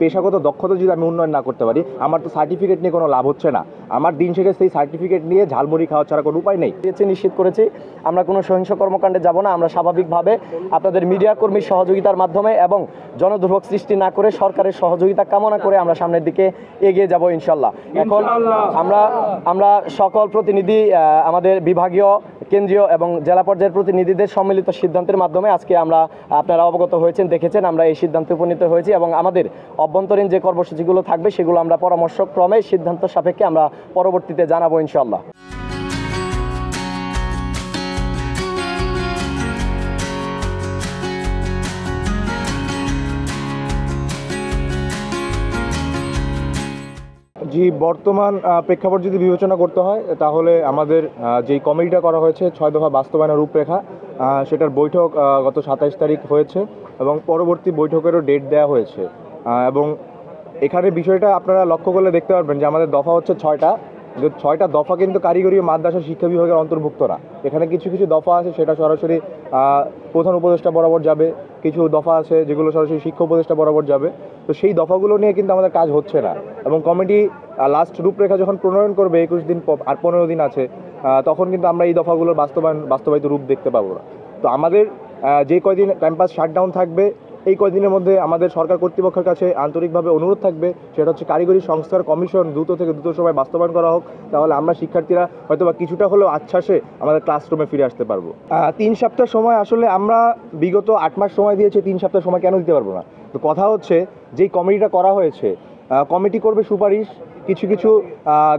পেশাগত দক্ষতা যদি আমি উন্নয়ন না করতে পারি, আমার তো সার্টিফিকেট নিয়ে কোনো লাভ হচ্ছে না। আমার দিন শেষে সেই সার্টিফিকেট নিয়ে ঝালমুড়ি খাওয়া ছাড়া কোনো উপায় নেই। নিশ্চিত করেছি আমরা কোনো সহিংস কর্মকাণ্ডে যাব না। আমরা স্বাভাবিকভাবে আপনাদের মিডিয়া কর্মীর সহযোগিতার মাধ্যমে এবং জনদুর্ভোগ সৃষ্টি না করে সরকারের সহযোগিতা কামনা করে আমরা সামনের দিকে এগিয়ে যাব ইনশাল্লাহ। এখন আমরা সকল প্রতিনিধি, আমাদের বিভাগীয়, কেন্দ্রীয় এবং জেলা পর্যায়ের প্রতিনিধিদের সম্মিলিত সিদ্ধান্তের মাধ্যমে আজকে আপনারা অবগত হয়েছেন, দেখেছেন, আমরা এই সিদ্ধান্তে উপনীত হয়েছি এবং আমাদের অভ্যন্তরীণ যে কর্মসূচিগুলো থাকবে সেগুলো আমরা পরামর্শক্রমে সিদ্ধান্ত সাপেক্ষে আমরা পরবর্তীতে জানাবো ইনশাল্লাহ। জি, বর্তমান প্রেক্ষাপট যদি বিবেচনা করতে হয় তাহলে আমাদের যেই কমিটিটা করা হয়েছে 6 দফা বাস্তবায়নের রূপরেখা, সেটার বৈঠক গত 27 তারিখ হয়েছে এবং পরবর্তী বৈঠকেরও ডেট দেওয়া হয়েছে। এবং এখানে বিষয়টা আপনারা লক্ষ্য করলে দেখতে পারবেন যে আমাদের দফা হচ্ছে 6টা। যে 6টা দফা কিন্তু কারিগরি ও মাদ্রাসা শিক্ষা বিভাগের অন্তর্ভুক্ত না। এখানে কিছু কিছু দফা আছে সেটা সরাসরি প্রধান উপদেষ্টা বরাবর যাবে, কিছু দফা আছে যেগুলো সরাসরি শিক্ষা উপদেষ্টা বরাবর যাবে। তো সেই দফাগুলো নিয়ে কিন্তু আমাদের কাজ হচ্ছে না এবং কমিটি লাস্ট রূপরেখা যখন প্রণয়ন করবে 21 দিন আর 15 দিন আছে, তখন কিন্তু আমরা এই দফাগুলোর বাস্তবায়িত রূপ দেখতে পাবো না। তো আমাদের যে কয়দিন ক্যাম্পাস শাটডাউন থাকবে এই কয়দিনের মধ্যে আমাদের সরকার কর্তৃপক্ষের কাছে আন্তরিকভাবে অনুরোধ থাকবে, সেটা হচ্ছে কারিগরি সংস্কার কমিশন দ্রুত থেকে দ্রুত সময় বাস্তবায়ন করা হোক। তাহলে আমরা শিক্ষার্থীরা হয়তোবা কিছুটা হলেও আশ্বাসে আমাদের ক্লাসরুমে ফিরে আসতে পারবো। 3 সপ্তাহ সময়, আসলে আমরা বিগত 8 মাস সময় দিয়েছি, 3 সপ্তাহ সময় কেন দিতে পারবো না? তো কথা হচ্ছে যেই কমিটিটা করা হয়েছে, কমিটি করবে সুপারিশ, কিছু কিছু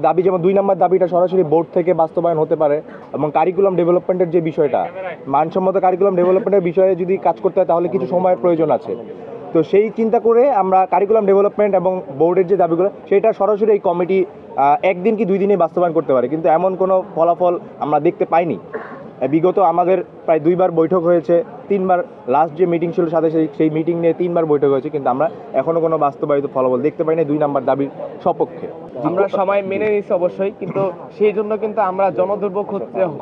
দাবি, যেমন 2 নম্বর দাবিটা সরাসরি বোর্ড থেকে বাস্তবায়ন হতে পারে এবং কারিকুলাম ডেভেলপমেন্টের যে বিষয়টা, মানসম্মত কারিকুলাম ডেভেলপমেন্টের বিষয়ে যদি কাজ করতে হয় তাহলে কিছু সময়ের প্রয়োজন আছে। তো সেই চিন্তা করে আমরা কারিকুলাম ডেভেলপমেন্ট এবং বোর্ডের যে দাবিগুলো সেটা সরাসরি এই কমিটি 1 দিন কি 2 দিনে বাস্তবায়ন করতে পারে, কিন্তু এমন কোনো ফলাফল আমরা দেখতে পাইনি। বিগত আমাদের প্রায় 2বার বৈঠক হয়েছে, 3বার লাস্ট যে মিটিং ছিল সাথে সেই মিটিং নিয়ে 3বার বৈঠক হয়েছে, কিন্তু আমরা এখনও কোনো বাস্তবায়িত ফলাফল দেখতে পাইনি 2 নম্বর দাবির সপক্ষে। আমরা সবাই মেনে নিচ্ছি অবশ্যই, কিন্তু সেই জন্য কিন্তু আমরা জনদুর্ভোগ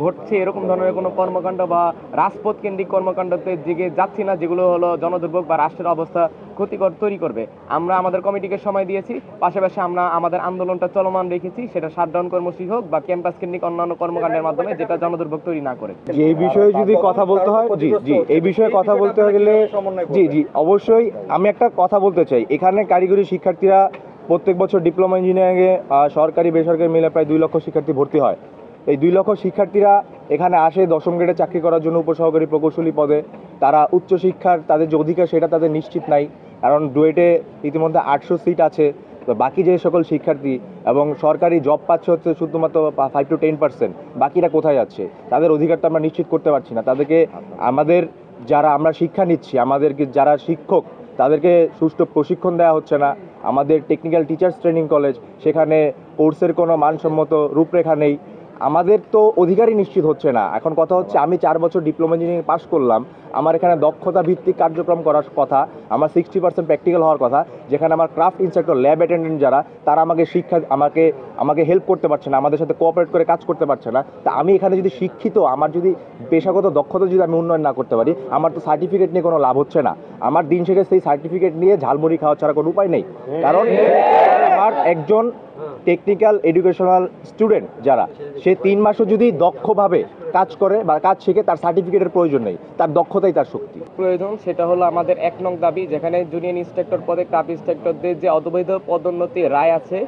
ঘটছে এরকম ধরনের কোনো কর্মকাণ্ড বা রাজপথ কেন্দ্রিক কর্মকাণ্ডতে দিকে যাচ্ছি না, যেগুলো হলো জনদুর্ভোগ বা রাষ্ট্রের অবস্থা ক্ষতিকর তৈরি করবে। আমরা আমাদের কমিটিকে সময় দিয়েছি, পাশাপাশি আমরা আমাদের আন্দোলনটা চলমান রেখেছি, সেটা শাটডাউন কর্মসূচি হোক বা ক্যাম্পাস কেন্দ্রিক অন্যান্য কর্মকাণ্ডের মাধ্যমে, যেটা জনদুর্ভোগ তৈরি না করে। এই বিষয়ে যদি কথা বলতে হয়, এই বিষয়ে কথা বলতে গেলে অবশ্যই আমি একটা কথা বলতে চাই। এখানে কারিগরি শিক্ষার্থীরা প্রত্যেক বছর ডিপ্লোমা ইঞ্জিনিয়ারিংয়ে সরকারি বেসরকারি মিলে প্রায় 2 লক্ষ শিক্ষার্থী ভর্তি হয়। এই 2 লক্ষ শিক্ষার্থীরা এখানে আসে 10ম গ্রেডে চাকরি করার জন্য উপসহকারী প্রকৌশলী পদে। তারা উচ্চশিক্ষার তাদের যে অধিকার সেটা তাদের নিশ্চিত নাই, কারণ ডুয়েটে ইতিমধ্যে 800 সিট আছে। তো বাকি যে সকল শিক্ষার্থী এবং সরকারি জব পাচ্ছে হচ্ছে শুধুমাত্র 5 to 10%, বাকিরা কোথায় যাচ্ছে? তাদের অধিকার তো আমরা নিশ্চিত করতে পারছি না। তাদেরকে আমাদের যারা আমরা শিক্ষা নিচ্ছি, আমাদেরকে যারা শিক্ষক, তাদেরকে সুষ্ঠু প্রশিক্ষণ দেওয়া হচ্ছে না। আমাদের টেকনিক্যাল টিচার্স ট্রেনিং কলেজ, সেখানে কোর্সের কোনো মানসম্মত রূপরেখা নেই। আমাদের তো অধিকারই নিশ্চিত হচ্ছে না। এখন কথা হচ্ছে আমি 4 বছর ডিপ্লোমা ইঞ্জিনিয়ারিং পাস করলাম, আমার এখানে দক্ষতা ভিত্তিক কার্যক্রম করার কথা, আমার 60% প্র্যাকটিক্যাল হওয়ার কথা, যেখানে আমার ক্রাফট ইনস্ট্রাক্টর, ল্যাব অ্যাটেন্ডেন্ট যারা, তারা আমাকে হেল্প করতে পারছে না, আমাদের সাথে কোঅপারেট করে কাজ করতে পারছে না। তা আমি এখানে যদি শিক্ষিত, আমার যদি পেশাগত দক্ষতা যদি আমি উন্নয়ন না করতে পারি, আমার তো সার্টিফিকেট নিয়ে কোনো লাভ হচ্ছে না। আমার দিন শেষে সেই সার্টিফিকেট নিয়ে ঝালমুড়ি খাওয়া ছাড়া কোনো উপায় নেই। কারণ আমার একজন টেকনিক্যাল এডুকেশনাল স্টুডেন্ট যারা, সে 3 মাসও যদি দক্ষভাবে কাজ করে বা কাজ শিখে, তার সার্টিফিকেটের প্রয়োজন নেই, তার দক্ষতাই তার শক্তি প্রয়োজন। সেটা হলো আমাদের 1 নং দাবি, যেখানে জুনিয়র ইন্সট্রাক্টর পদে ক্রাফট ইন্সট্রাক্টরদের যে অবৈধ পদোন্নতি রায় আছে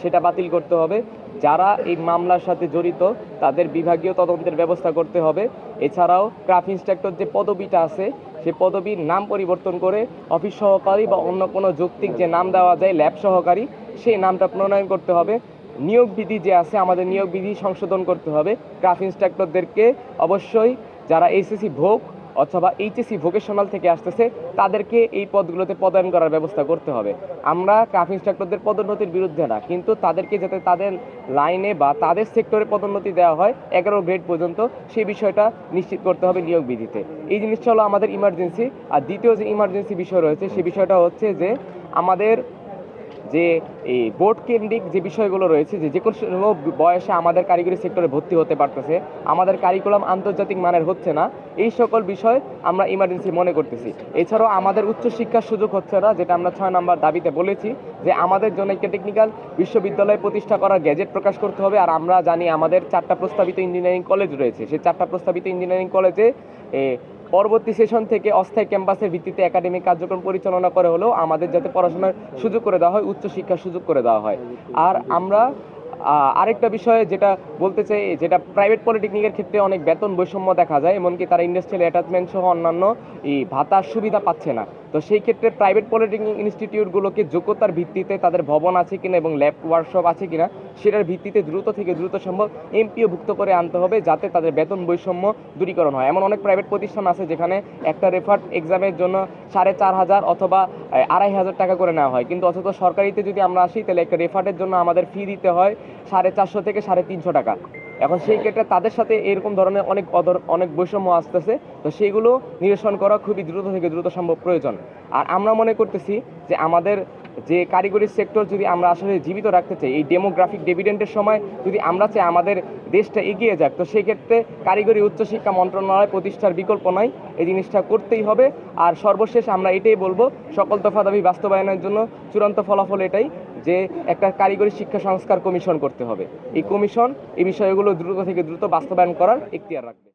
সেটা বাতিল করতে হবে। যারা এই মামলার সাথে জড়িত তাদের বিভাগীয় তদন্তের ব্যবস্থা করতে হবে। এছাড়াও ক্রাফট ইন্সট্রাক্টর যে পদবিটা আছে সেই পদবীর নাম পরিবর্তন করে অফিস সহকারী বা অন্য কোনো যৌক্তিক যে নাম দেওয়া যায় ল্যাব সহকারী, সেই নামটা প্রণয়ন করতে হবে। নিয়োগ বিধি যে আছে, আমাদের নিয়োগ বিধি সংশোধন করতে হবে। ক্রাফট ইন্সট্রাক্টরদেরকে অবশ্যই যারা এসএসসি ভোগ অথবা এইচএসসি ভোকেশনাল থেকে আসতেছে তাদেরকে এই পদগুলোতে পদায়ন করার ব্যবস্থা করতে হবে। আমরা ক্রাফট ইন্সট্রাক্টরদের পদোন্নতির বিরুদ্ধে না, কিন্তু তাদেরকে যাতে তাদের লাইনে বা তাদের সেক্টরে পদোন্নতি দেওয়া হয় 11 গ্রেড পর্যন্ত, সেই বিষয়টা নিশ্চিত করতে হবে নিয়োগ বিধিতে। এই জিনিসটা হলো আমাদের ইমার্জেন্সি। আর দ্বিতীয় যে ইমার্জেন্সি বিষয় রয়েছে সেই বিষয়টা হচ্ছে যে আমাদের যে এই বোর্ড কেন্দ্রিক যে বিষয়গুলো রয়েছে, যে কোনো বয়সে আমাদের কারিগরি সেক্টরে ভর্তি হতে পারতেছে, আমাদের কারিকুলাম আন্তর্জাতিক মানের হচ্ছে না, এই সকল বিষয় আমরা ইমার্জেন্সি মনে করতেছি। এছাড়াও আমাদের উচ্চশিক্ষার সুযোগ হচ্ছে না, যেটা আমরা 6 নম্বর দাবিতে বলেছি যে আমাদের জন্য একটা টেকনিক্যাল বিশ্ববিদ্যালয় প্রতিষ্ঠা করার গ্যাজেট প্রকাশ করতে হবে। আর আমরা জানি আমাদের 4টা প্রস্তাবিত ইঞ্জিনিয়ারিং কলেজ রয়েছে, সেই 4টা প্রস্তাবিত ইঞ্জিনিয়ারিং কলেজে পরবর্তী সেশন থেকে অস্থায়ী ক্যাম্পাসের ভিত্তিতে একাডেমিক কার্যক্রম পরিচালনা করে হলেও আমাদের যাতে পড়াশোনার সুযোগ করে দেওয়া হয়, উচ্চশিক্ষার সুযোগ করে দেওয়া হয়। আর আমরা আরেকটা বিষয়ে যেটা বলতে চাই, যেটা প্রাইভেট পলিটেকনিকের ক্ষেত্রে অনেক বেতন বৈষম্য দেখা যায়, এমনকি তারা ইন্ডাস্ট্রিয়াল অ্যাটাচমেন্ট সহ অন্যান্য এই ভাতার সুবিধা পাচ্ছে না। তো সেই ক্ষেত্রে প্রাইভেট পলিটেকনিক ইনস্টিটিউটগুলোকে যোগ্যতার ভিত্তিতে তাদের ভবন আছে কিনা এবং ল্যাব ওয়ার্কশপ আছে কিনা সেটার ভিত্তিতে দ্রুত থেকে দ্রুত সম্ভব এমপিও ভুক্ত করে আনতে হবে, যাতে তাদের বেতন বৈষম্য দূরীকরণ হয়। এমন অনেক প্রাইভেট প্রতিষ্ঠান আছে যেখানে একটা রেফার্ড এক্সামের জন্য 4,500 অথবা 2,500 টাকা করে নেওয়া হয়, কিন্তু অথচ সরকারিতে যদি আমরা আসি তাহলে একটা রেফার্ডের জন্য আমাদের ফি দিতে হয় 450 থেকে 350 টাকা। এখন সেই ক্ষেত্রে তাদের সাথে এরকম ধরনের অনেক বৈষম্য আসতেছে। তো সেইগুলো নিরসন করা খুবই দ্রুত থেকে দ্রুত সম্ভব প্রয়োজন। আর আমরা মনে করতেছি যে আমাদের যে কারিগরি সেক্টর যদি আমরা আসলে জীবিত রাখতে চাই, এই ডেমোগ্রাফিক ডিভিডেন্ডের সময় যদি আমরা চাই আমাদের দেশটা এগিয়ে যাক, তো সেই ক্ষেত্রে কারিগরি উচ্চশিক্ষা মন্ত্রণালয় প্রতিষ্ঠার বিকল্প নাই, এই জিনিসটা করতেই হবে। আর সর্বশেষ আমরা এটাই বলবো, সকল দফা দাবি বাস্তবায়নের জন্য চূড়ান্ত ফলাফল এটাই যে একটা কারিগরি শিক্ষা সংস্কার কমিশন করতে হবে। এই কমিশন এই বিষয়গুলো দ্রুত থেকে দ্রুত বাস্তবায়ন করার এখতিয়ার রাখবে।